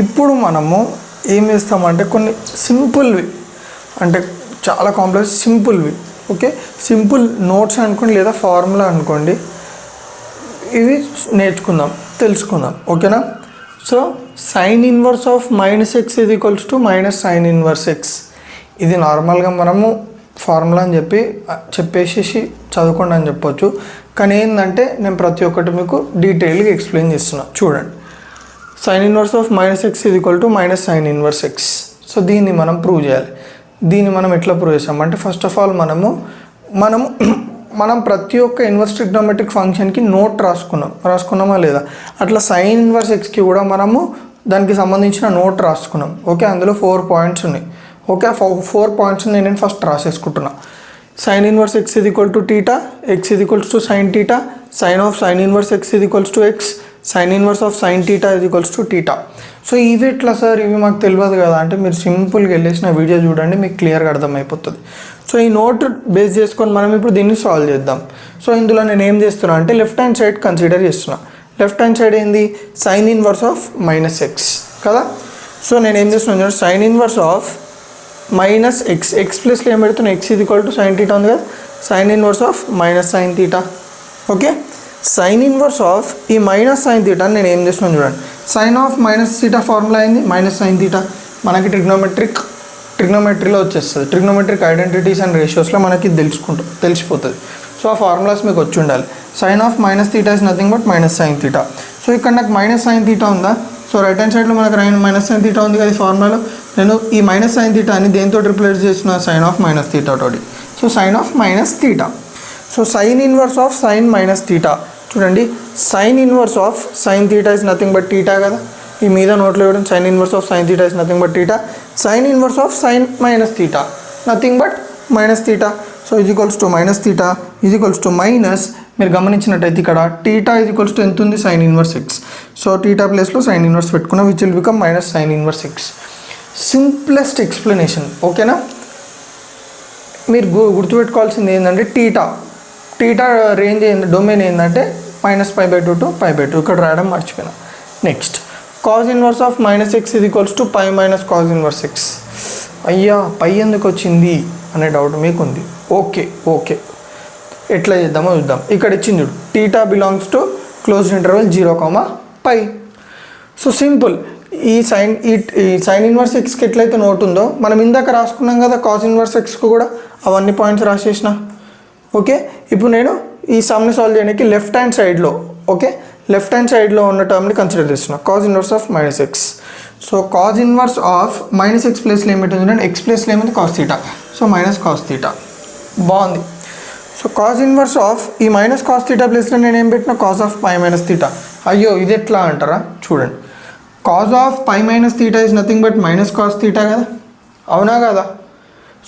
ఇప్పుడు మనము ఏం చేస్తామంటే కొన్ని సింపుల్వి, అంటే చాలా కాంప్లెక్స్ సింపుల్వి, ఓకే, సింపుల్ నోట్స్ అనుకోండి లేదా ఫార్ములా అనుకోండి, ఇవి నేర్చుకుందాం, తెలుసుకుందాం, ఓకేనా. So sine inverse of -x is equals to -sin inverse x. ఇది నార్మల్గా మనము ఫార్ములా అని చెప్పేసి చదువుకోండి అని చెప్పొచ్చు. కానీ ఏంటంటే నేను ప్రతి ఒక్కటి మీకు డీటెయిల్గా ఎక్స్ప్లెయిన్ చేస్తున్నాను. చూడండి, sine inverse of -x is equal to -sin inverse x. So దీన్ని మనం ప్రూవ్ చేయాలి. దీన్ని మనం ఎట్లా ప్రూవ్ చేస్తామంటే ఫస్ట్ ఆఫ్ ఆల్ మనం ప్రతి ఒక్క ఇన్వర్స్ ట్రిగ్నోమెట్రిక్ ఫంక్షన్కి నోట్ రాసుకున్నామా లేదా, అట్లా సైన్ ఇన్వర్స్ ఎక్స్కి కూడా మనము దానికి సంబంధించిన నోట్ రాసుకున్నాం. ఓకే, అందులో 4 పాయింట్స్ ఉన్నాయి. ఓకే, ఆ 4 పాయింట్స్ నేను ఫస్ట్ రాసేసుకుంటున్నా. Sine inverse x is equal to theta, x is equals to sine theta, sine of sine inverse x is equals to x, sine inverse of sine theta is equals to theta. So ఇవి ఎట్లా sir, ఇవి మాకు తెలియదు కదా అంటే మీరు సింపుల్గా వెళ్ళేసిన video చూడండి, మీకు క్లియర్గా అర్థమైపోతుంది. సో ఈ నోట్ బేస్ చేసుకొని మనం ఇప్పుడు దీన్ని సాల్వ్ చేద్దాం. సో ఇందులో నేను ఏం చేస్తున్నా అంటే లెఫ్ట్ హ్యాండ్ సైడ్ కన్సిడర్ చేస్తున్నా. లెఫ్ట్ హ్యాండ్ సైడ్ ఏంది, సైన్ ఇన్వర్స్ ఆఫ్ -x కదా. సో నేను ఏం చేస్తున్నాను, sine inverse of -x, x ప్లేస్లో ఏం పెడుతున్నా, x is equal to sine theta ఉంది కదా, sine inverse of -sin theta. Okay, sine inverse of ఈ -sin టీటా నేను ఏం చేస్తున్నాను చూడండి, సైన్ ఆఫ్ -θ ఫార్ములా అయింది -sin థీటా. మనకి ట్రిగ్నోమెట్రీలో వచ్చేస్తుంది, ట్రిగ్నోమెట్రిక్ ఐడెంటిటీస్ అండ్ రేషియోస్లో మనకి తెలిసిపోతుంది. సో ఆ ఫార్ములాస్ మీకు వచ్చి ఉండాలి. Sine of -θ is nothing but -sin theta. So ఇక్కడ నాకు -sin థీటా ఉందా, సో రైట్ హ్యాండ్ సైడ్లో మనకు -sin థీటా ఉంది కదా ఈ ఫార్ములాలో. నేను ఈ -sin థీటా అని దేంతో రిప్లేస్ చేస్తున్నా, సైన్ ఆఫ్ -θ తోటి. So sine of -θ. So sine inverse of sine -θ చూడండి, sine inverse of sine theta is nothing but theta కదా. ఈ మీద నోట్లో ఇవ్వడం sine inverse of sine theta is nothing but theta, sine inverse of sine -θ nothing but -θ. So is equals to -θ is equals to minus, మీరు గమనించినట్టయితే ఇక్కడ theta is equals to ఎంత ఉంది, sine inverse x. So theta ప్లేస్లో sine inverse పెట్టుకున్నా, which will become -sin inverse x. Simplest explanation, ఓకేనా. మీరు గుర్తుపెట్టుకోవాల్సింది ఏంటంటే టీటా రేంజ్ ఏంది, డొమైన్ ఏంటంటే -π/2 to π/2, ఇక్కడ రాయడం మర్చిపోయినా. Next cos inverse of -x ఇది equals to π minus cos inverse x. అయ్యా పై ఎందుకు వచ్చింది అనే డౌట్ మీకు ఉంది. ఓకే ఎట్లా చేద్దామో చూద్దాం. ఇక్కడ ఇచ్చింది చూడు, theta belongs to closed interval 0,π. So simple, ఈ సైన్ ఇన్వర్స్ ఎక్స్కి ఎట్లయితే నోట్ ఉందో మనం ఇందాక రాసుకున్నాం కదా కాజ్ ఇన్వర్స్ ఎక్స్కు కూడా అవన్నీ పాయింట్స్ రాసేసిన. ఓకే, ఇప్పుడు నేను ఈ సమ్ని సాల్వ్ చేయడానికి లెఫ్ట్ హ్యాండ్ సైడ్లో, ఓకే, లెఫ్ట్ హ్యాండ్ సైడ్లో ఉన్న టర్మ్ని కన్సిడర్ చేస్తున్నా, cause inverse of -x. So cos inverse of -x ప్లేస్లో ఏమిటి చూడండి, x ప్లేస్లో ఏమిటి cos θ. సో -cos θ బాగుంది. సో కాజ్ ఇన్వర్స్ ఆఫ్ ఈ -cos θ ప్లేస్లో నేను ఏం పెట్టినా కాజ్ ఆఫ్ π - θ. అయ్యో ఇది ఎట్లా అంటారా, చూడండి, cos of π - θ is nothing but -cos θ కదా, అవునా కదా.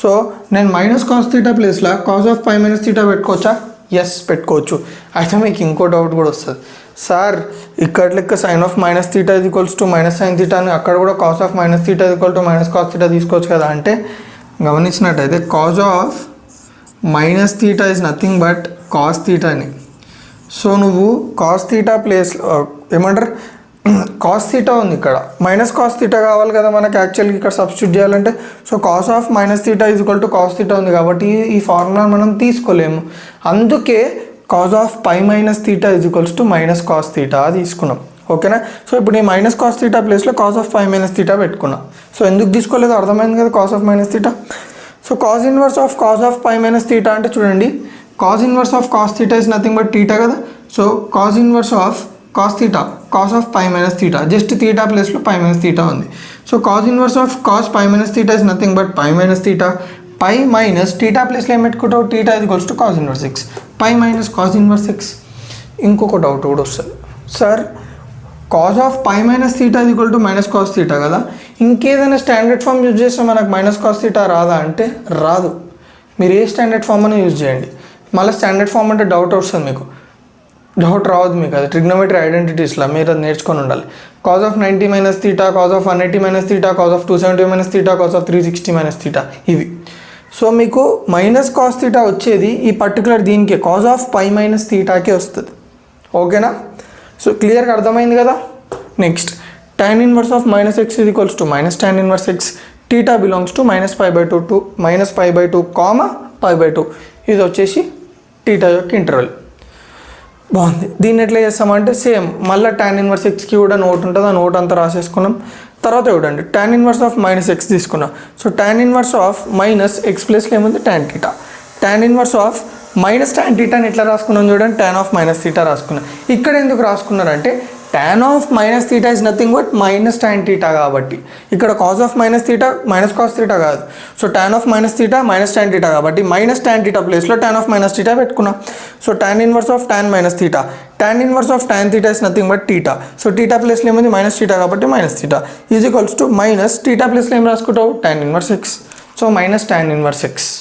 సో నేను -cos θ ప్లేస్లో కాజ్ ఆఫ్ π - θ పెట్టుకోవచ్చా, ఎస్ పెట్టుకోవచ్చు. అయితే మీకు ఇంకో డౌట్ కూడా వస్తుంది, సార్ ఇక్కడ లెక్క సైన్ ఆఫ్ -θ ఇది ఈక్వల్స్ టు -sin θ అని అక్కడ కూడా కాజ్ ఆఫ్ -θ ఇది ఈక్వల్ టు -cos θ తీసుకోవచ్చు కదా అంటే, గమనించినట్టయితే cos of -θ is nothing but cos θ అని. సో నువ్వు cos θ ప్లేస్ ఏమంటారు, cos θ ఉంది ఇక్కడ, -cos θ కావాలి కదా మనకి యాక్చువల్గా ఇక్కడ సబ్స్టిట్యూట్ చేయాలంటే. So cos of -θ is equal to cos θ ఉంది కాబట్టి ఈ ఫార్ములా మనం తీసుకోలేము. అందుకే cos of π - θ is equals to -cos θ తీసుకున్నాం, ఓకేనా. సో ఇప్పుడు ఈ -cos θ ప్లేస్లో కాజ్ ఆఫ్ π - θ పెట్టుకున్నా. సో ఎందుకు తీసుకోలేదో అర్థమైంది కదా, cos of -θ. So cos inverse of cos of π - θ అంటే చూడండి, cos inverse of cos θ is nothing but θ కదా. So cos inverse of cos θ, cos of π - θ, just θ ప్లేస్లో π - θ ఉంది. So cos inverse of cos π - θ is nothing but π - θ. Pi minus θ ప్లేస్లో ఏం పెట్టుకుంటావు, θ ఇది equals to cause inverse x, π minus cos inverse x. ఇంకొక doubt కూడా వస్తుంది, సార్ కాజ్ ఆఫ్ π - θ ఇది ఈక్వల్ టు -cos θ కదా, ఇంకేదైనా స్టాండర్డ్ ఫామ్ యూజ్ చేస్తే మనకు -cos θ రాదా అంటే రాదు. మీరు ఏ స్టాండర్డ్ ఫామ్ అని యూజ్ చేయండి, మళ్ళీ స్టాండర్డ్ ఫామ్ అంటే డౌట్ వస్తుంది మీకు, డౌట్ రావద్దు మీకు, అది ట్రిగ్నోమెట్రీ ఐడెంటిటీస్లో మీరు అది నేర్చుకొని ఉండాలి. Cos of 90 - θ, cos of 180 - θ, cos of 270 - θ, cos of 360 - θ ఇవి. సో మీకు -cos θ వచ్చేది ఈ పర్టికులర్ దీనికే, కాజ్ ఆఫ్ π - θకే వస్తుంది, ఓకేనా. సో క్లియర్గా అర్థమైంది కదా. Next tan inverse of minus x is equals to minus tan inverse x, theta belongs to minus pi by 2 to minus pi by 2 comma pi by 2. ఇది వచ్చేసి theta యొక్క interval. బాగుంది. దీన్ని ఎట్లా చేస్తామంటే సేమ్ మళ్ళీ tan ఇన్వర్స్ ఎక్స్కి కూడా note ఉంటుంది, ఆ నోట్ అంతా రాసేసుకున్నాం. తర్వాత చూడండి tan inverse of minus x తీసుకున్నాం. So tan inverse of minus x ప్లస్లో ఏముంది tan theta. tan inverse of minus tan థీటాని ఎట్లా రాసుకున్నాం చూడండి, tan ఆఫ్ మైనస్ థీటా రాసుకున్నాం. ఇక్కడ ఎందుకు రాసుకున్నారంటే tan of minus theta is nothing but minus tan theta కాబట్టి. ఇక్కడ cos of minus theta minus cos theta కాదు. So tan of minus theta minus tan theta కాబట్టి మైనస్ tan థీటా ప్లేస్లో tan of minus theta పెట్టుకున్నాం. So tan inverse of tan minus theta, tan inverse of tan theta is nothing but theta. So theta ప్లేస్లో ఏముంది minus theta కాబట్టి minus theta is equals to minus theta ప్లేస్లో ఏం రాసుకుంటావు tan inverse x. So minus tan inverse x.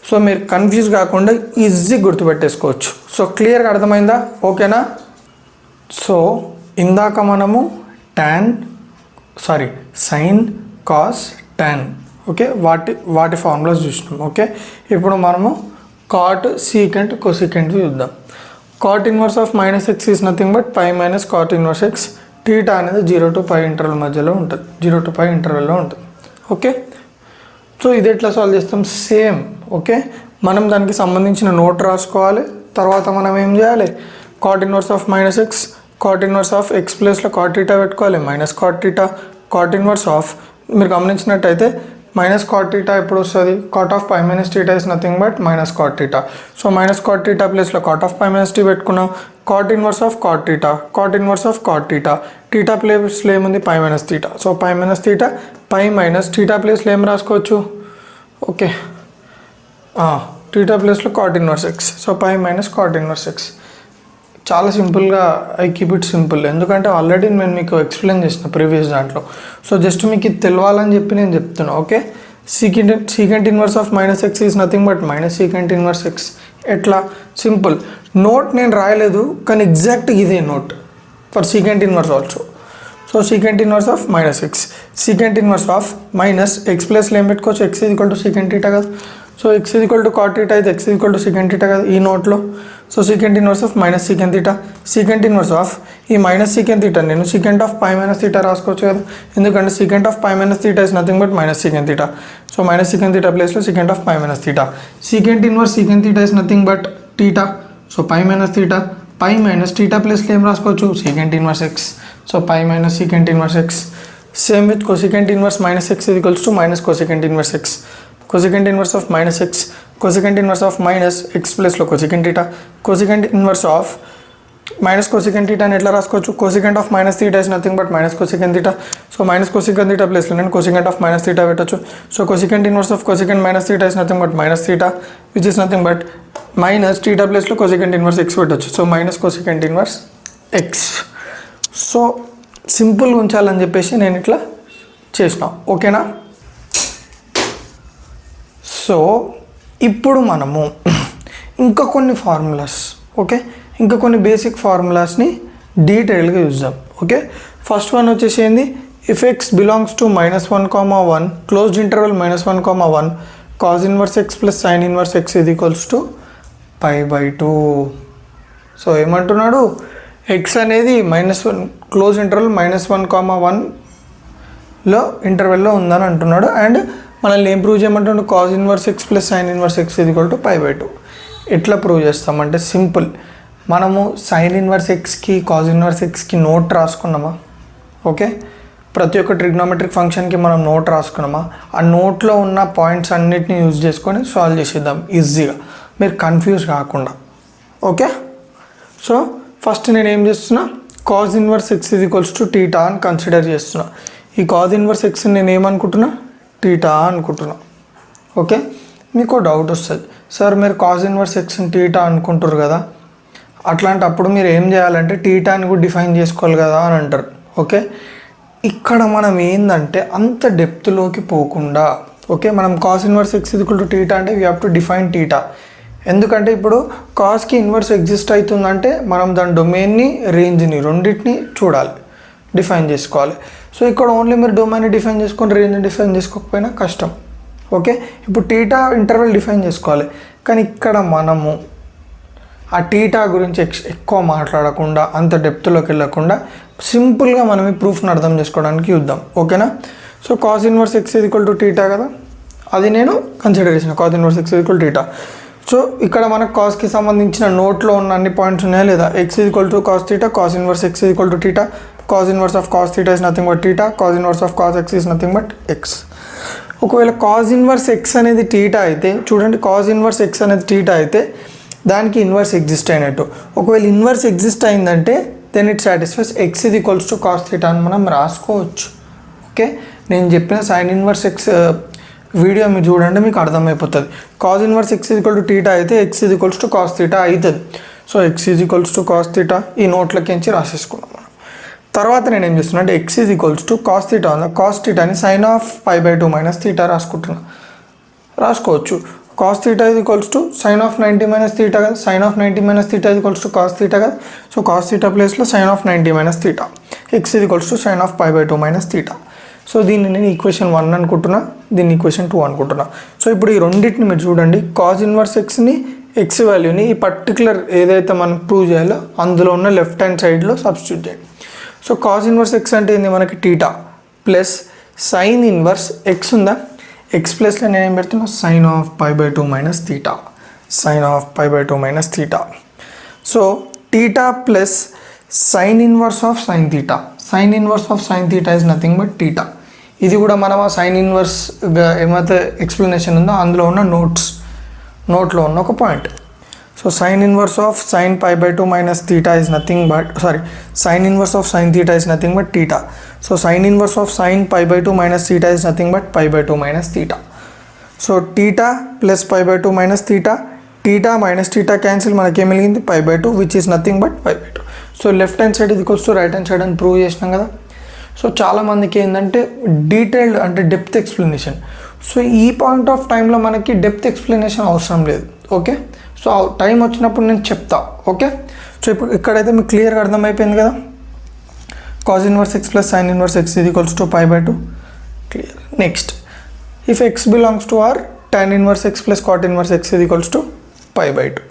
So మీరు confuse కాకుండా easy గుర్తుపెట్టేసుకోవచ్చు. So క్లియర్గా అర్థమైందా? ఓకేనా? సో ఇందాక మనము సైన్ కాస్ tan ఓకే వాటి ఫార్ములాస్ చూసినాం. ఓకే, ఇప్పుడు మనము కాట్ సీకెంట్ కొసీకెంట్ చూద్దాం. Cot inverse of minus x is nothing but pi minus cot inverse x. Theta అనేది 0 to π ఇంటర్వెల్ మధ్యలో ఉంటుంది, 0 to π ఇంటర్వెల్లో ఉంటుంది. ఓకే, సో ఇది ఎట్లా సాల్వ్ చేస్తాం? సేమ్. ఓకే, మనం దానికి సంబంధించిన నోట్ రాసుకోవాలి. తర్వాత మనం ఏం చేయాలి? Cot inverse of minus x, cot inverse of x ప్లేస్లో కాట్ థీటా పెట్టుకోవాలి, minus cot theta. Cot inverse of మీరు గమనించినట్టయితే మైనస్ కాట్ థీటా ఎప్పుడు వస్తుంది? Cot of pi minus theta is nothing but minus cot theta. So minus cot theta ప్లేస్లో cot of pi minus t పెట్టుకున్నాం. Cot inverse of cot theta, cot inverse of cot theta. Theta ప్లేస్లో ఏముంది? Pi minus theta. So pi minus theta, pi minus theta ప్లేస్లో ఏం రాసుకోవచ్చు? Okay, theta ప్లేస్లో cot inverse x. So pi minus cot inverse x. చాలా సింపుల్గా I keep it simple, ఎందుకంటే already నేను మీకు ఎక్స్ప్లెయిన్ చేసిన ప్రీవియస్ దాంట్లో. సో జస్ట్ మీకు ఇది తెలియాలని చెప్పి నేను చెప్తున్నా. Okay, secant inverse of minus x is nothing but minus secant inverse x. ఎట్లా? సింపుల్. నోట్ నేను రాయలేదు కానీ ఎగ్జాక్ట్ ఇదే note for secant inverse also. So secant inverse of minus x, secant inverse of minus x ప్లస్లో ఏం పెట్టుకోవచ్చు? X is equal to secant theta కదా. So x is equal to cot theta అయితే x is equal to secant theta కదా ఈ నోట్లో. So secant inverse of minus secant theta, secant inverse of ఈ minus secant theta నేను secant of pi minus theta రాసుకోవచ్చు కదా, ఎందుకంటే secant of pi minus theta is nothing but minus secant theta. So minus secant theta ప్లేస్లో secant of pi minus theta. Secant inverse secant theta is nothing but theta. So pi minus theta, pi minus theta ప్లేస్లో ఏం రాసుకోవచ్చు? Secant inverse x. So pi minus secant inverse x. Same with cosecant inverse minus x equals to minus cosecant inverse x. Cosecant inverse of minus x, cosecant inverse of minus x ప్లస్లో cosecant theta. Cosecant inverse of minus cosecant theta అని ఎట్లా రాసుకోవచ్చు? Cosecant of minus theta is nothing but minus cosecant theta. So minus cosecant theta ప్లేస్లో నేను cosecant of minus theta పెట్టచ్చు. So cosecant inverse of cosecant minus theta is nothing but minus theta which is nothing but minus theta ప్లేస్లో cosecant inverse X పెట్టచ్చు. So minus cosecant inverse x. So సింపుల్గా ఉంచాలని చెప్పేసి నేను ఇట్లా చేసిన. ఓకేనా? సో ఇప్పుడు మనము ఇంకా కొన్ని ఫార్ములాస్, ఓకే, ఇంకా కొన్ని బేసిక్ ఫార్ములాస్ని డీటెయిల్గా చూద్దాం. ఓకే, ఫస్ట్ వన్ వచ్చేసి ఏంది? If x belongs to -1, closed interval -1, cause inverse x plus sine inverse x ఇది ఈక్వల్స్ టు π/2. సో ఏమంటున్నాడు? ఎక్స్ అనేది -1 క్లోజ్ ఇంటర్వెల్ -1, ఇంటర్వెల్లో ఉందని అంటున్నాడు. అండ్ మనల్ని ఏం ప్రూవ్ చేయమంటాడు? Cos inverse x plus sine inverse x ఇది ఈక్వల్ టు π/2. ఎట్లా ప్రూవ్ చేస్తామంటే సింపుల్. మనము సైన్ ఇన్వర్స్ ఎక్స్కి కాజ్ ఇన్వర్స్ ఎక్స్కి నోట్ రాసుకున్నామా? ఓకే, ప్రతి ఒక్క ట్రిగ్నోమెట్రిక్ ఫంక్షన్కి మనం నోట్ రాసుకున్నామా? ఆ నోట్లో ఉన్న పాయింట్స్ అన్నిటిని యూజ్ చేసుకొని సాల్వ్ చేసేద్దాం ఈజీగా, మీరు కన్ఫ్యూజ్ కాకుండా. ఓకే, సో ఫస్ట్ నేను ఏం చేస్తున్నా? కాజ్ ఇన్వర్స్ ఎక్స్ ఇది ఈక్వల్స్ టు థీటా అని కన్సిడర్ చేస్తున్నా. ఈ కాజ్ ఇన్వర్స్ ఎక్స్ నేను ఏమనుకుంటున్నా? థీటా అనుకుంటున్నా. ఓకే, మీకు డౌట్ వస్తుంది, సార్ మీరు కాజ్ ఇన్వర్స్ ఎక్స్ని థీటా అనుకుంటారు కదా, అట్లాంటప్పుడు మీరు ఏం చేయాలంటే థీటాని కూడా డిఫైన్ చేసుకోవాలి కదా అని అంటారు. ఓకే, ఇక్కడ మనం ఏంటంటే అంత డెప్త్లోకి పోకుండా, ఓకే, మనం cos inverse x equal to theta అంటే we have to define theta. ఎందుకంటే ఇప్పుడు కాజ్కి ఇన్వర్స్ ఎగ్జిస్ట్ అవుతుందంటే మనం దాని డొమైన్ని రేంజ్ని రెండింటిని చూడాలి, డిఫైన్ చేసుకోవాలి. సో ఇక్కడ ఓన్లీ మీరు డొమైన్ని డిఫైన్ చేసుకొని రేంజ్ని డిఫైన్ చేసుకోకపోయినా కష్టం. ఓకే, ఇప్పుడు థీటా ఇంటర్వెల్ డిఫైన్ చేసుకోవాలి, కానీ ఇక్కడ మనము ఆ టీటా గురించి ఎక్కువ మాట్లాడకుండా అంత డెప్త్లోకి వెళ్ళకుండా సింపుల్గా మనం ఈ ప్రూఫ్ని అర్థం చేసుకోవడానికి చూద్దాం. ఓకేనా? So cos inverse x equal to theta కదా, అది నేను కన్సిడర్ చేసిన cos inverse x equal theta. So ఇక్కడ మనకు కాస్కి సంబంధించిన నోట్లో ఉన్న అన్ని పాయింట్స్ ఉన్నాయా లేదా? X equal to cos theta, cos inverse x equal to theta, cos inverse of cos theta is nothing but theta, cos inverse of cos X is nothing but X. ఒకవేళ cos inverse x అనేది theta అయితే చూడండి, cos inverse x అనేది theta అయితే దానికి inverse exist అయినట్టు. ఒకవేళ inverse exist అయిందంటే దెన్ ఇట్ సాటిస్ఫైస్ ఎక్స్ ఇది ఈక్వల్స్ టు కాస్ థీటా అని మనం రాసుకోవచ్చు. ఓకే, నేను చెప్పిన సైన్ ఇన్వర్స్ ఎక్స్ వీడియో మీరు చూడండి, మీకు అర్థమైపోతుంది. Cos inverse x equal to theta అయితే ఎక్స్ ఇది ఈక్వల్స్ టు కాస్ థీటా అవుతుంది. So x is equals to cos theta ఈ నోట్లకించి రాసేసుకున్నాం మనం. తర్వాత నేను ఏం చేస్తున్నా అంటే x is equals to cos theta ఉంది, కాస్ థీటాని sine of pi by 2 minus theta రాసుకోవచ్చు. కాస్ థీటా ఇది equals to sine of 90 minus theta కదా, సైన్ ఆఫ్ 90 మైనస్ థీటా ఇది ఈక్వల్స్ టు కాస్ థీటా కదా. సో కాస్ థీటా ప్లేస్లో sine of 90 minus theta, x ఇది equals to sine of pi by 2 minus theta. So దీన్ని నేను equation 1 అనుకుంటున్నా, దీన్ని equation 2 అనుకుంటున్నా. సో ఇప్పుడు ఈ రెండింటిని మీరు చూడండి, కాస్ ఇన్వర్స్ ఎక్స్ని ఎక్స్ వాల్యూని ఈ పర్టికులర్ ఏదైతే మనం ప్రూవ్ చేయాలో అందులో ఉన్న లెఫ్ట్ హ్యాండ్ సైడ్లో సబ్స్టిట్యూట్ చేయండి. సో కాస్ ఇన్వర్స్ ఎక్స్ అంటే ఏంది మనకి theta plus sine inverse x ఉందా, ఎక్స్ ప్లస్లో నేను ఏం పెడుతున్నా sine of pi by 2 minus theta, sine of pi by 2 minus theta. So theta plus sine inverse of sine theta, sine inverse of sine theta is nothing but theta. ఇది కూడా మనం ఆ sign ఇన్వర్స్గా ఏమైతే explanation ఉందో అందులో ఉన్న నోట్లో ఉన్న ఒక point. So sine inverse of sine pi by 2 minus theta is nothing but sine inverse of sine theta is nothing but theta. So sine inverse of sine pi by 2 minus theta is nothing but pi by 2 minus theta. So theta plus pi by 2 minus theta, theta minus theta cancel, మనకేం మిగిలింది pi by 2 which is nothing but pi by 2. So left hand side ఇది equals to right hand side అని prove చేసినాం కదా. So చాలామందికి ఏంటంటే detailed అంటే depth explanation. So ఈ పాయింట్ ఆఫ్ టైంలో మనకి డెప్త్ ఎక్స్ప్లెనేషన్ అవసరం లేదు. ఓకే, సో టైం వచ్చినప్పుడు నేను చెప్తా. ఓకే, సో ఇప్పుడు ఇక్కడైతే మీకు క్లియర్గా అర్థమైపోయింది కదా. Cos inverse x plus sine inverse x ఇది equals to pi by 2 clear. Next if x belongs to R tan inverse x plus cot inverse x ఇది ఈక్వల్స్ టు పై బై 2.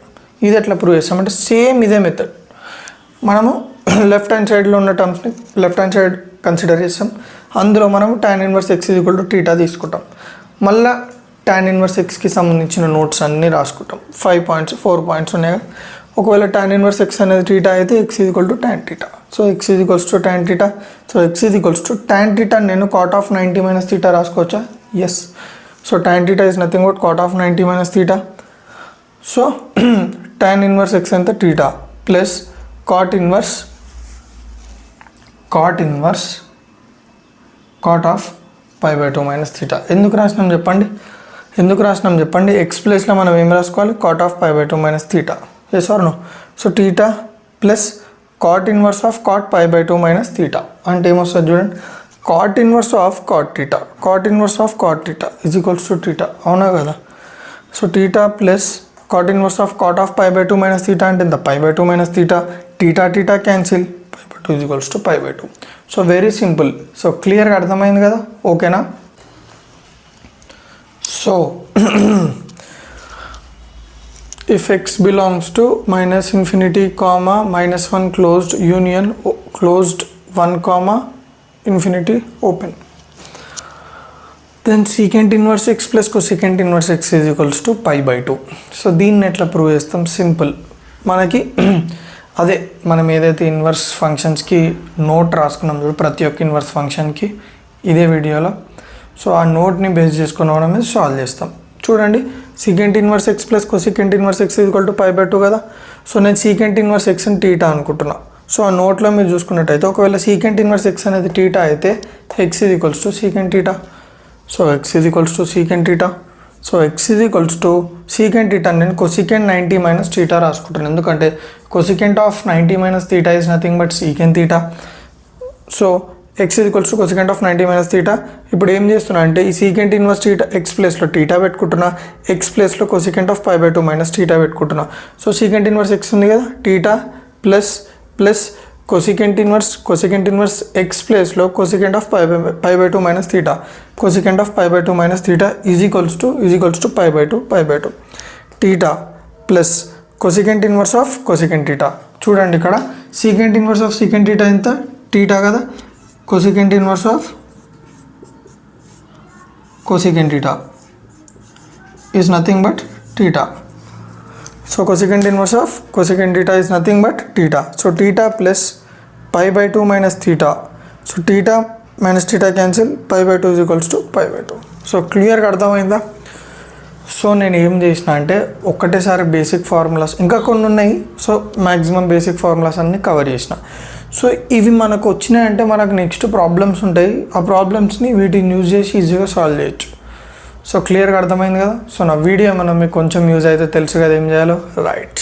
ఇది ఎట్లా ప్రూవ్ చేస్తామంటే సేమ్ ఇదే method. మనము left hand సైడ్లో ఉన్న టర్మ్స్ని left hand side consider చేస్తాం, అందులో మనము tan inverse x equal to theta తీసుకుంటాం. మళ్ళీ tan ఇన్వర్స్ ఎక్స్కి సంబంధించిన నోట్స్ అన్నీ రాసుకుంటాం. 4 పాయింట్స్ ఉన్నాయి. ఒకవేళ tan ఇన్వర్స్ ఎక్స్ అనేది టీటా అయితే x equal to tan theta. So x equals to tan theta. So x equals to tan theta నేను కాట్ ఆఫ్ 90 మైనస్ థీటా రాసుకోవచ్చా? Yes. So tan theta is nothing but cot of 90 minus theta. So tan inverse x ఎంత theta plus cot inverse cot of pi by 2 minus theta. ఎందుకు రాసినాం చెప్పండి? X ప్లేస్లో మనం ఏం రాసుకోవాలి? Cot of pi by 2 minus theta. Yes or no? So theta plus cot inverse of cot pi by 2 minus theta అంటే ఏమొస్తుంది చూడండి, cot inverse of cot theta, cot inverse of cot theta is equals to theta. అవునా కదా? So theta plus cot inverse of cot of pi by 2 minus theta అంటే ఎంత? Pi by 2 minus theta. Theta cancel, pi by 2 is equals to pi by 2. So very simple. So క్లియర్గా అర్థమైంది కదా? ఓకేనా? So if x belongs to minus infinity comma minus 1 closed union closed 1 comma infinity open, then secant inverse x plus cosecant inverse x is equals to pi by 2. So దీన్ని ఎట్లా prove చేస్తాం? Simple. మనకి అదే మనం ఏదైతే inverse ఫంక్షన్స్కి note రాసుకున్నాం చూడు, ప్రతి ఒక్క ఇన్వర్స్ ఫంక్షన్కి ఇదే వీడియోలో. సో ఆ నోట్ని బేస్ చేసుకుని మనం మీద సాల్వ్ చేస్తాం. చూడండి, secant inverse x plus cosecant inverse x equal to pi by 2 కదా. సో నేను సీకెంట్ ఇన్వర్స్ ఎక్స్ అని టీటా అనుకుంటున్నా. సో ఆ నోట్లో మీరు చూసుకున్నట్టయితే ఒకవేళ సీకెంట్ ఇన్వర్స్ ఎక్స్ అనేది టీటా అయితే x is equals to secant theta. So x is equals to secant theta. So x is equals to secant theta నేను కొసీకెంట్ 90 మైనస్ టీటా రాసుకుంటాను, ఎందుకంటే cosecant of 90 minus theta is nothing but secant theta. So x is equals to cosecant of 90 minus theta. ఇప్పుడు ఏం చేస్తున్నా అంటే ఈ secant inverse theta x ప్లేస్లో theta పెట్టుకుంటున్నా, ఎక్స్ ప్లేస్లో cosecant of pi by 2 minus theta పెట్టుకుంటున్నా. సో సీకెంట్ ఇన్వర్స్ ఎక్స్ ఉంది కదా, theta plus cosecant inverse x ప్లేస్లో cosecant of pi by 2 minus theta, cosecant of pi by 2 minus theta is equals to pi by 2 theta plus cosecant inverse of cosecant theta. చూడండి ఇక్కడ secant inverse of secant theta ఎంత, theta కదా. Cosecant inverse of cosecant theta is nothing but theta. So cosecant inverse of cosecant theta is nothing but theta. So theta plus π/2 minus theta. So theta minus theta cancel, π/2 is equals to π/2. So క్లియర్గా అర్థమైందా? So నేను ఏం చేసిన అంటే ఒక్కటేసారి basic formulas, ఇంకా కొన్ని ఉన్నాయి, so maximum basic formulas అన్నీ కవర్ చేసిన. సో ఇవి మనకు వచ్చినాయంటే మనకు నెక్స్ట్ ప్రాబ్లమ్స్ ఉంటాయి, ఆ ప్రాబ్లమ్స్ని వీటిని యూజ్ చేసి ఈజీగా సాల్వ్ చేయొచ్చు. సో క్లియర్గా అర్థమైంది కదా. సో నా వీడియో ఏమన్నా మీకు కొంచెం యూజ్ అయితే తెలుసు కదా ఏం చేయాలో, రైట్.